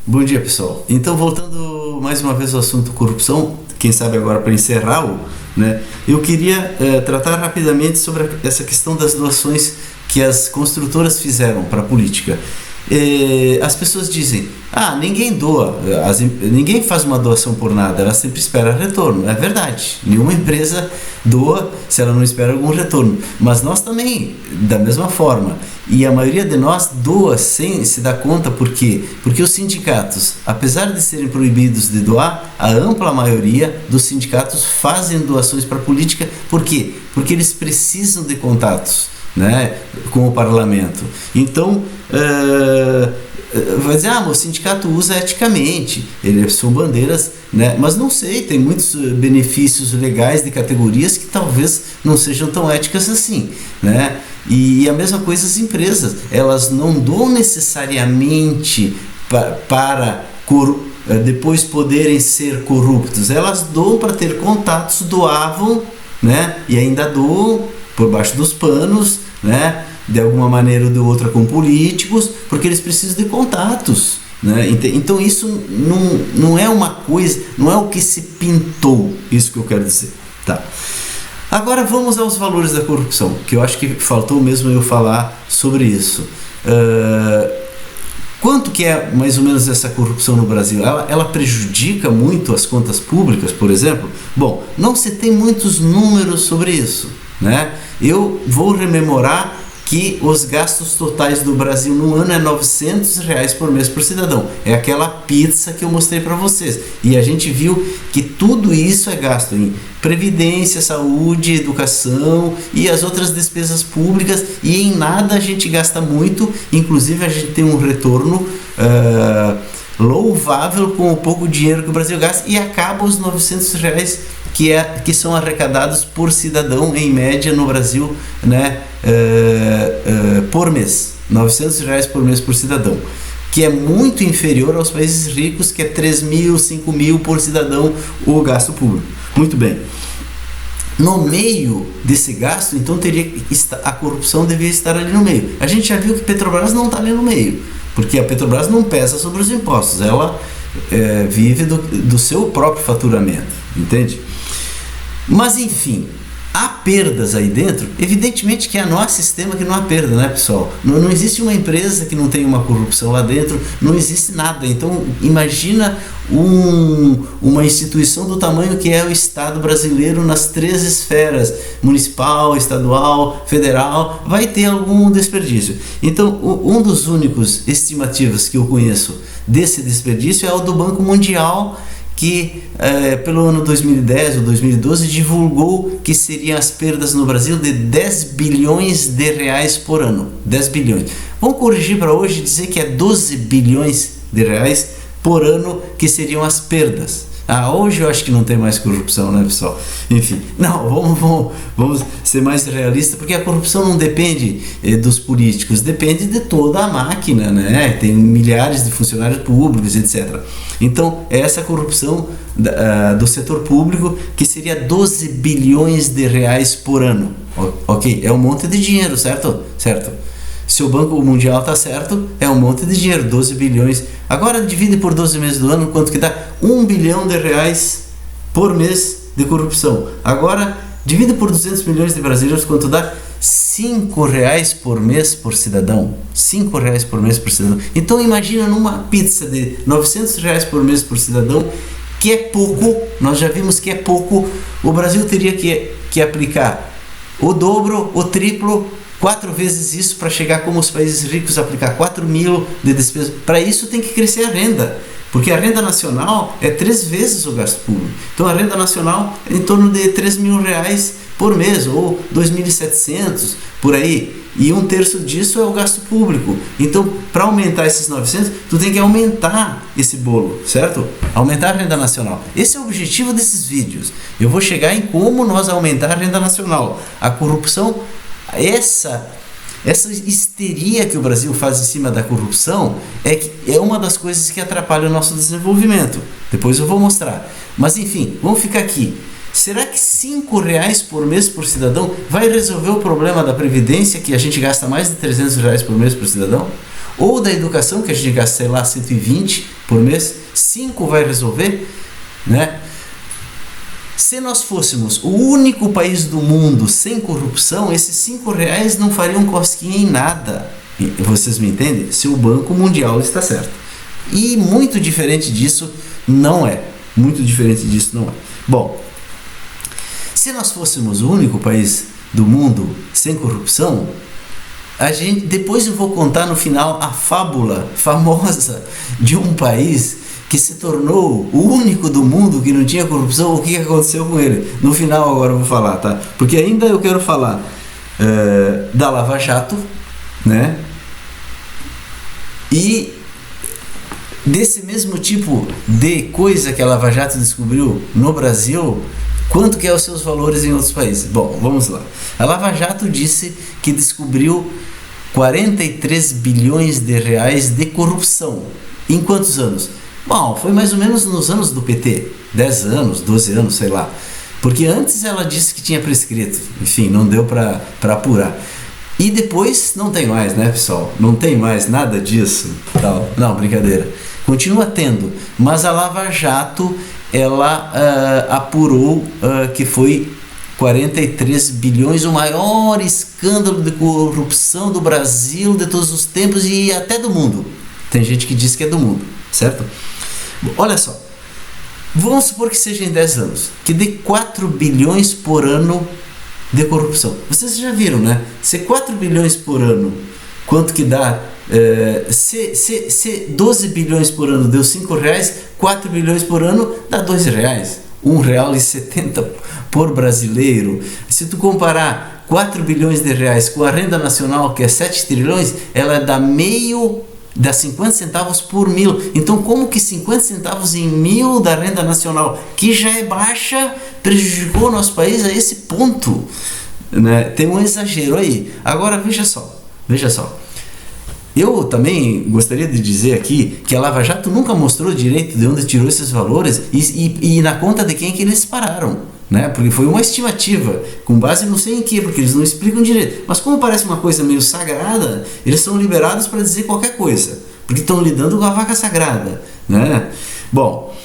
Bom dia, pessoal. Então, voltando mais uma vez ao assunto corrupção, quem sabe agora para encerrar, né, eu queria tratar rapidamente sobre essa questão das doações que as construtoras fizeram para a política. As pessoas dizem, ninguém doa, ninguém faz uma doação por nada, ela sempre espera retorno. É verdade, nenhuma empresa doa se ela não espera algum retorno, mas nós também, da mesma forma, e a maioria de nós doa sem se dar conta. Por quê? Porque os sindicatos, apesar de serem proibidos de doar, a ampla maioria dos sindicatos fazem doações para a política. Por quê? Porque eles precisam de contatos, né, com o parlamento. Então, vai dizer, o sindicato usa eticamente, são bandeiras, né, mas não sei, tem muitos benefícios legais de categorias que talvez não sejam tão éticas assim, né? E a mesma coisa as empresas, elas não doam necessariamente para depois poderem ser corruptos, elas doam para ter contatos, doavam, né, e ainda doam por baixo dos panos, né, de alguma maneira ou de outra com políticos, porque eles precisam de contatos, né? Então isso não é uma coisa, não é o que se pintou, isso que eu quero dizer, tá? Agora vamos aos valores da corrupção, que eu acho que faltou mesmo eu falar sobre isso. Quanto que é mais ou menos essa corrupção no Brasil? Ela prejudica muito as contas públicas, por exemplo? Bom, não se tem muitos números sobre isso, né? Eu vou rememorar que os gastos totais do Brasil no ano é R$900 por mês por cidadão. É aquela pizza que eu mostrei para vocês. E a gente viu que tudo isso é gasto em previdência, saúde, educação e as outras despesas públicas, e em nada a gente gasta muito. Inclusive a gente tem um retorno louvável com o pouco dinheiro que o Brasil gasta, e acaba os R$900 que são arrecadados por cidadão em média no Brasil, né, por mês. R$900 por mês por cidadão, que é muito inferior aos países ricos, que é 3.000, 5.000 por cidadão o gasto público. Muito bem. No meio desse gasto, então, a corrupção deveria estar ali no meio. A gente já viu que Petrobras não está ali no meio, porque a Petrobras não pesa sobre os impostos, ela vive do seu próprio faturamento, entende? Mas enfim, há perdas aí dentro. Evidentemente que há nosso sistema que não há perda, né, pessoal? Não existe uma empresa que não tenha uma corrupção lá dentro, não existe nada. Então imagina uma instituição do tamanho que é o Estado brasileiro nas 3 esferas, municipal, estadual, federal, vai ter algum desperdício. Então um dos únicos estimativas que eu conheço desse desperdício é o do Banco Mundial, que pelo ano 2010 ou 2012 divulgou que seriam as perdas no Brasil de 10 bilhões de reais por ano. 10 bilhões. Vamos corrigir para hoje e dizer que é 12 bilhões de reais por ano que seriam as perdas. Hoje eu acho que não tem mais corrupção, né, pessoal? Enfim, não, vamos ser mais realistas, porque a corrupção não depende dos políticos, depende de toda a máquina, né? Tem milhares de funcionários públicos, etc. Então, é essa corrupção do setor público que seria 12 bilhões de reais por ano. Ok? É um monte de dinheiro, certo? Certo. Se o Banco Mundial está certo, é um monte de dinheiro, 12 bilhões. Agora divide por 12 meses do ano, quanto que dá? 1 bilhão de reais por mês de corrupção. Agora divide por 200 milhões de brasileiros, quanto dá? R$5 por mês por cidadão. R$5 por mês por cidadão. Então imagina numa pizza de R$900 por mês por cidadão, que é pouco. Nós já vimos que é pouco. O Brasil teria que aplicar o dobro, o triplo, 4 vezes isso para chegar como os países ricos, aplicar 4.000 de despesa. Para isso tem que crescer a renda, porque a renda nacional é 3 vezes o gasto público. Então a renda nacional é em torno de R$3.000 por mês, ou 2.700 por aí, e 1/3 disso é o gasto público. Então, para aumentar esses 900, tu tem que aumentar esse bolo, certo? Aumentar a renda nacional. Esse é o objetivo desses vídeos. Eu vou chegar em como nós aumentar a renda nacional. A corrupção, essa histeria que o Brasil faz em cima da corrupção é uma das coisas que atrapalha o nosso desenvolvimento. Depois eu vou mostrar. Mas enfim, vamos ficar aqui. Será que R$5 por mês por cidadão vai resolver o problema da Previdência, que a gente gasta mais de R$300 por mês por cidadão? Ou da educação, que a gente gasta, sei lá, 120 por mês, 5 vai resolver, né? Se nós fôssemos o único país do mundo sem corrupção, esses 5 reais não fariam cosquinha em nada. Vocês me entendem? Se o Banco Mundial está certo. E muito diferente disso não é. Muito diferente disso não é. Bom, se nós fôssemos o único país do mundo sem corrupção, depois eu vou contar no final a fábula famosa de um país que se tornou o único do mundo que não tinha corrupção. O que aconteceu com ele? No final agora eu vou falar, tá? Porque ainda eu quero falar da Lava Jato, né? E desse mesmo tipo de coisa que a Lava Jato descobriu no Brasil, quanto que é os seus valores em outros países? Bom, vamos lá. A Lava Jato disse que descobriu 43 bilhões de reais de corrupção. Em quantos anos? Bom, foi mais ou menos nos anos do PT. 10 anos, 12 anos, sei lá. Porque antes ela disse que tinha prescrito. Enfim, não deu para apurar. E depois não tem mais, né, pessoal? Não tem mais nada disso. Tal. Não, brincadeira. Continua tendo. Mas a Lava Jato, ela apurou que foi 43 bilhões, o maior escândalo de corrupção do Brasil de todos os tempos e até do mundo. Tem gente que diz que é do mundo, certo? Olha só, vamos supor que seja em 10 anos, que dê 4 bilhões por ano de corrupção. Vocês já viram, né? Se 4 bilhões por ano, quanto que dá? Se 12 bilhões por ano deu 5 reais, 4 bilhões por ano dá 2 reais. R$1,70 por brasileiro. Se tu comparar 4 bilhões de reais com a renda nacional, que é 7 trilhões, ela dá 50 centavos por 1.000. Então, como que 50 centavos em 1.000 da renda nacional, que já é baixa, prejudicou o nosso país a esse ponto? Né? Tem um exagero aí. Agora, veja só. Eu também gostaria de dizer aqui que a Lava Jato nunca mostrou direito de onde tirou esses valores e na conta de quem que eles pararam, né? Porque foi uma estimativa, com base não sei em que, porque eles não explicam direito. Mas como parece uma coisa meio sagrada, eles são liberados para dizer qualquer coisa, porque estão lidando com a vaca sagrada, né? Bom,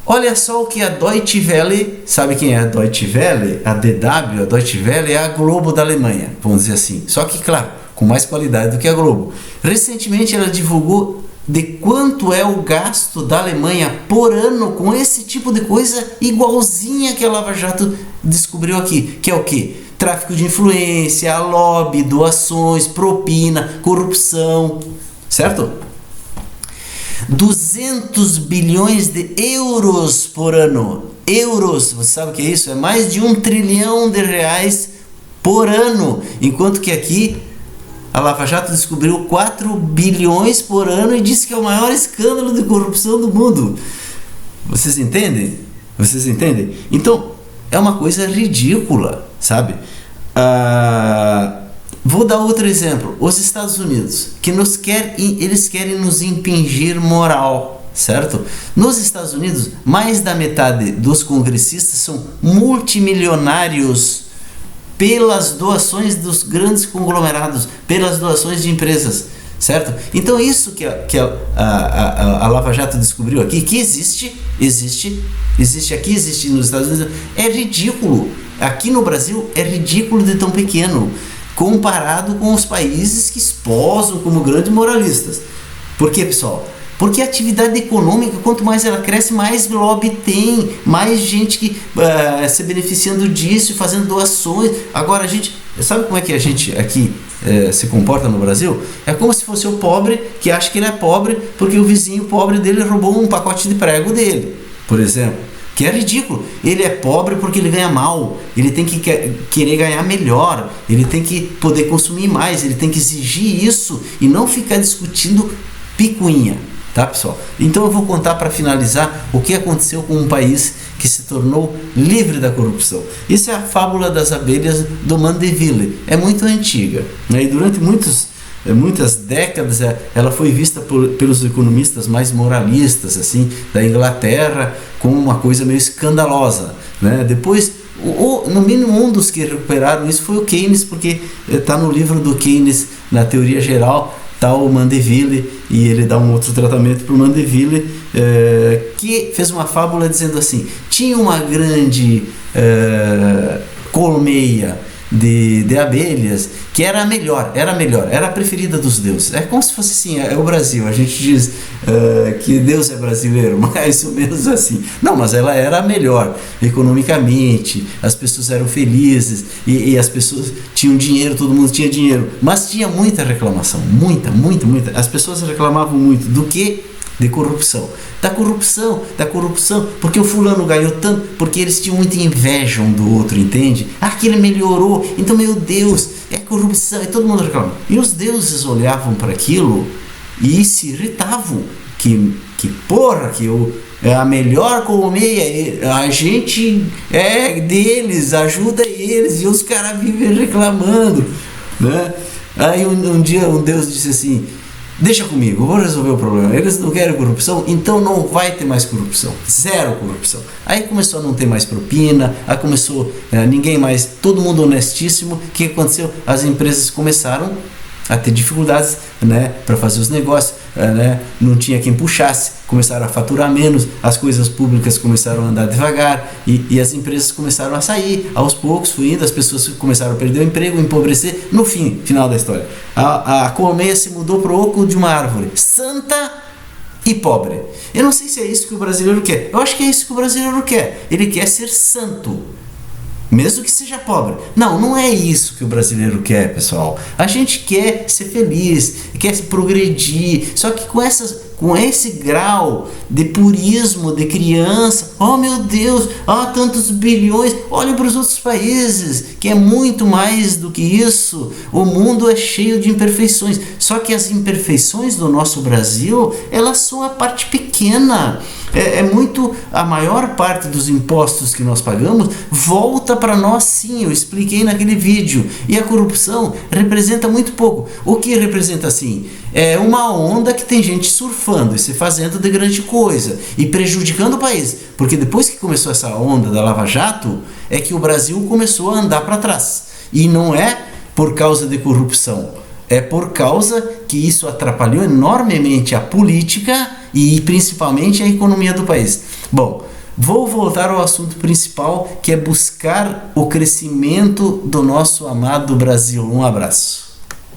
olha só o que a Deutsche Welle, sabe quem é a Deutsche Welle? A DW, a Deutsche Welle é a Globo da Alemanha, vamos dizer assim. Só que, claro, com mais qualidade do que a Globo. Recentemente ela divulgou de quanto é o gasto da Alemanha por ano com esse tipo de coisa igualzinha que a Lava Jato descobriu aqui, que é o quê? Tráfico de influência, lobby, doações, propina, corrupção, certo? 200 bilhões de euros por ano. Euros, você sabe o que é isso? É mais de 1 trilhão de reais por ano, enquanto que aqui a Lava Jato descobriu 4 bilhões por ano e disse que é o maior escândalo de corrupção do mundo. Vocês entendem? Vocês entendem? Então, é uma coisa ridícula, sabe? Vou dar outro exemplo. Os Estados Unidos, que eles querem nos impingir moral, certo? Nos Estados Unidos, mais da metade dos congressistas são multimilionários pelas doações dos grandes conglomerados, pelas doações de empresas, certo? Então isso que a Lava Jato descobriu aqui, que existe aqui, existe nos Estados Unidos, é ridículo. Aqui no Brasil é ridículo de tão pequeno, comparado com os países que esposam como grandes moralistas. Por quê, pessoal? Porque a atividade econômica, quanto mais ela cresce, mais lobby tem, mais gente que se beneficiando disso, fazendo doações. Agora, a gente sabe como é que a gente aqui se comporta no Brasil? É como se fosse o pobre que acha que ele é pobre porque o vizinho pobre dele roubou um pacote de prego dele, por exemplo. Que é ridículo. Ele é pobre porque ele ganha mal, ele tem que querer ganhar melhor, ele tem que poder consumir mais, ele tem que exigir isso e não ficar discutindo picuinha. Tá, pessoal? Então eu vou contar para finalizar o que aconteceu com um país que se tornou livre da corrupção. Isso é a fábula das abelhas do Mandeville. É muito antiga, né? E durante muitas décadas ela foi vista pelos economistas mais moralistas assim da Inglaterra como uma coisa meio escandalosa, né? Depois, no mínimo um dos que recuperaram isso foi o Keynes, porque está no livro do Keynes, na teoria geral, tal Mandeville, e ele dá um outro tratamento para o Mandeville, que fez uma fábula dizendo assim: tinha uma grande colmeia de abelhas que era a melhor, era a preferida dos deuses. É como se fosse assim, é o Brasil, a gente diz que Deus é brasileiro, mais ou menos assim. Não, mas ela era a melhor economicamente, as pessoas eram felizes e as pessoas tinham dinheiro, todo mundo tinha dinheiro, mas tinha muita reclamação, muita. As pessoas reclamavam muito do que? De corrupção, da corrupção, porque o fulano ganhou tanto, porque eles tinham muita inveja um do outro, entende? Que ele melhorou, então meu Deus, é corrupção, e todo mundo reclamava. E os deuses olhavam para aquilo e se irritavam, que a melhor colmeia, a gente é deles, ajuda eles, e os caras vivem reclamando, né? Aí um dia um deus disse assim: deixa comigo, eu vou resolver o problema. Eles não querem corrupção, então não vai ter mais corrupção. Zero corrupção. Aí começou a não ter mais propina, aí começou ninguém mais, todo mundo honestíssimo. O que aconteceu? As empresas começaram a ter dificuldades, né, para fazer os negócios, né, não tinha quem puxasse, começaram a faturar menos, as coisas públicas começaram a andar devagar e as empresas começaram a sair, aos poucos foi indo, as pessoas começaram a perder o emprego, empobrecer. No final da história, a colmeia se mudou para o oco de uma árvore, santa e pobre. Eu não sei se é isso que o brasileiro quer, eu acho que é isso que o brasileiro quer, ele quer ser santo, mesmo que seja pobre. Não é isso que o brasileiro quer, pessoal. A gente quer ser feliz, quer progredir, só que com esse grau de purismo de criança, oh meu Deus, tantos bilhões, olhem para os outros países, que é muito mais do que isso. O mundo é cheio de imperfeições, só que as imperfeições do nosso Brasil, elas são a parte pequena. A maior parte dos impostos que nós pagamos volta para nós, sim, eu expliquei naquele vídeo, e a corrupção representa muito pouco. O que representa, assim, é uma onda que tem gente surfando e se fazendo de grande coisa e prejudicando o país, porque depois que começou essa onda da Lava Jato, é que o Brasil começou a andar para trás, e não é por causa de corrupção, é por causa que isso atrapalhou enormemente a política e principalmente a economia do país. Bom, vou voltar ao assunto principal, que é buscar o crescimento do nosso amado Brasil. Um abraço.